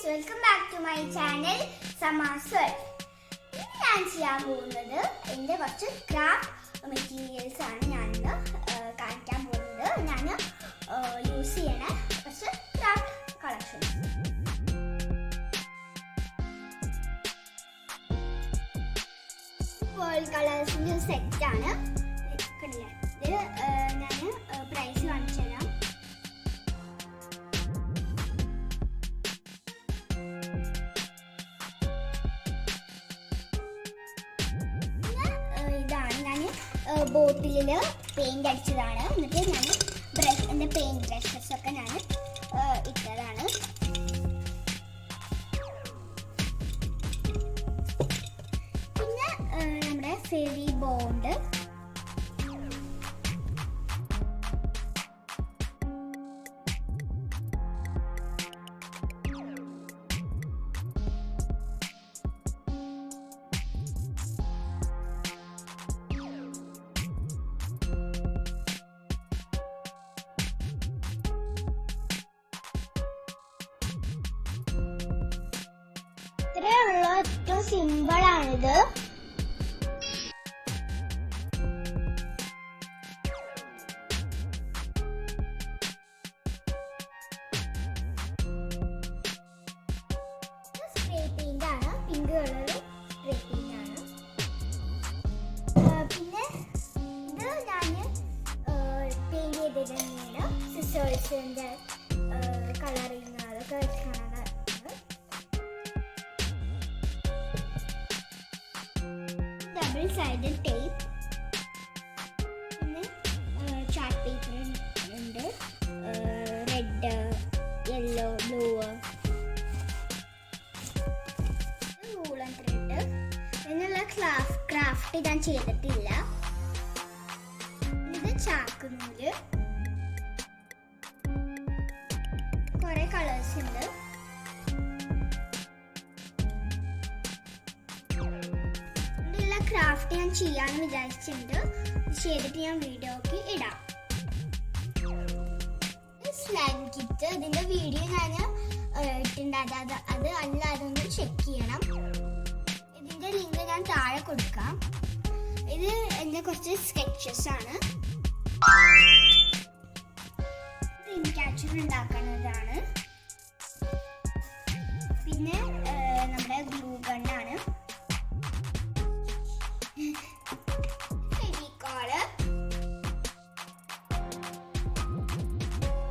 welcome back to my channel SAMAA. ഞാൻ ചെയ്യാൻ പോകുന്നത് എൻ്റെ കുറച്ച് ക്രാഫ്റ്റ് മെറ്റീരിയൽസ് ആണ് ഞാൻ കാണിക്കാൻ പോകുന്നത്. ഞാൻ യൂസ് ചെയ്യണ കുറച്ച് ക്രാഫ്റ്റ് കളക്ഷൻസ്. വേൾഡ് കളേഴ്സിൻ്റെ ഒരു സെറ്റാണ്. കണ്ടില്ലേ, ഇത് ഞാൻ പ്രൈസ് കാണിച്ചു തരാം. ബോട്ടിലിൽ പെയിന്റ് അടിച്ചതാണ്. എന്നിട്ട് ഞാൻ എൻ്റെ പെയിന്റ് ബ്രഷസ് ഒക്കെ ഞാൻ ഇട്ടതാണ്. പിന്നെ നമ്മുടെ ഫെവി ബോണ്ട്, ഇത്രയുള്ള ഏറ്റവും സിമ്പിൾ ആണിത്. സ്പ്രേ പെയിന്റ് ആണ്, പിങ്ക് കളർ സ്പ്രേ പെയിന്റ് ആണ്. പിന്നെ ഇത് ഞാൻ പെയിന്റ് ചെയ്തത് തന്നെയാണ്. സിസേഴ്സിന്റെ കളറിങ് അതൊക്കെ വെച്ചാണ്. ഡബിൾ സൈഡഡ് ടേപ്പ്, പിന്നെ ചാർട്ട് പേപ്പർ ഉണ്ട്, red, yellow, blue, woollen thread. ഇതിനുള്ള ക്രാഫ്റ്റ് ഞാൻ ചെയ്തിട്ടില്ല. ഇത് ചാക്കുനൂല്, കുറെ കളേഴ്സ് ഉണ്ട്. ക്രാഫ്റ്റ് ഞാൻ ചെയ്യാന്ന് വിചാരിച്ചിട്ടുണ്ട്. ചെയ്തിട്ട് ഞാൻ വീഡിയോക്ക് ഇടാം. സ്ലൈം കിറ്റ്, ഇതിന്റെ വീഡിയോ ഞാൻ ഇട്ടിട്ടുണ്ട്. അത് അല്ലാതെ ഒന്ന് ചെക്ക് ചെയ്യണം. ഇതിന്റെ ലിങ്ക് ഞാൻ താഴെ കൊടുക്കാം. ഇത് എൻ്റെ കുറച്ച് സ്കെച്ചസ് ആണ്. ഡ്രീം ക്യാച്ചർ ഉണ്ടാക്കുന്നതാണ്. പിന്നെ നമ്മുടെ ഗ്ലൂ ഗണ്ണാണ്.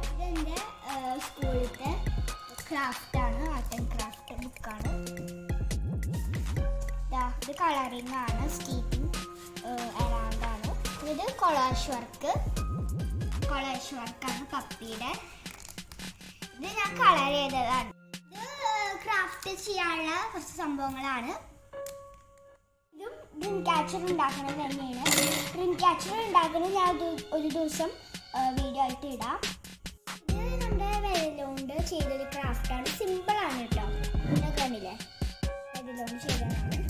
ഇതെന്റെ സ്കൂളിലത്തെ ക്രാഫ്റ്റ് ആണ്, ആർട്ട് ആൻഡ് ക്രാഫ്റ്റ് ബുക്കാണ്. ഇത് കളറിങ് ആണ്, സ്കീപ്പിംഗ് അറൗണ്ട് ആണ്. ഇത് കൊളാഷ് വർക്കാണ് പപ്പിയുടെ. ഇത് ഞാൻ കളർ ചെയ്തതാണ്. ഇത് ക്രാഫ്റ്റ് ചെയ്യാനുള്ള കുറച്ച് സംഭവങ്ങളാണ്. ഡ്രീം ക്യാച്ചർ ഉണ്ടാക്കുന്നത് തന്നെയാണ്. ഡ്രീം ക്യാച്ചർ ഉണ്ടാക്കുന്നത് ഞാൻ ഒരു ദിവസം വീഡിയോ ആയിട്ട് ഇടാം. ഇത് നമ്മുടെ വിരലുകൊണ്ട് ചെയ്തൊരു ക്രാഫ്റ്റാണ്. സിമ്പിളാണ് കേട്ടോ. പിന്നെ കണ്ടില്ലേ, വിരലുകൊണ്ട് ചെയ്തതാണ്.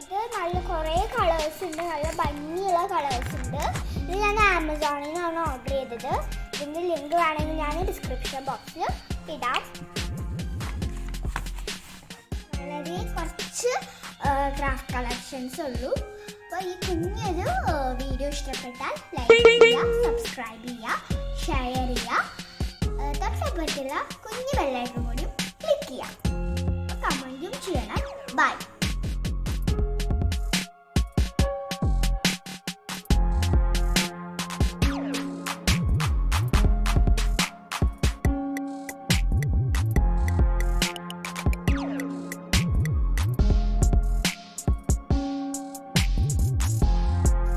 ഇത് നല്ല കുറേ കളേഴ്സ് ഉണ്ട്, നല്ല ഭംഗിയുള്ള കളേഴ്സ് ഉണ്ട്. ഇത് ഞാൻ ആമസോണിൽ നിന്നാണ് ഓർഡർ ചെയ്തത്. ഇതിൻ്റെ ലിങ്ക് വേണമെങ്കിൽ ഞാൻ ഡിസ്ക്രിപ്ഷൻ ബോക്സിൽ ഇടാം. വളരെ കുറച്ച് ക്രാഫ്റ്റ് കളക്ഷൻസ് ഉള്ളൂ. അപ്പോൾ ഈ കുഞ്ഞൊരു വീഡിയോ ഇഷ്ടപ്പെട്ടാൽ ലൈക്ക് ചെയ്യുക, സബ്സ്ക്രൈബ് ചെയ്യുക, ഷെയർ ചെയ്യുക. തൊട്ടപ്പുറത്തുള്ള കുഞ്ഞു ബെല്ലൈക്കൺ കൂടി ക്ലിക്ക് ചെയ്യുക. കമൻറ്റും ചെയ്യണം. ബൈ.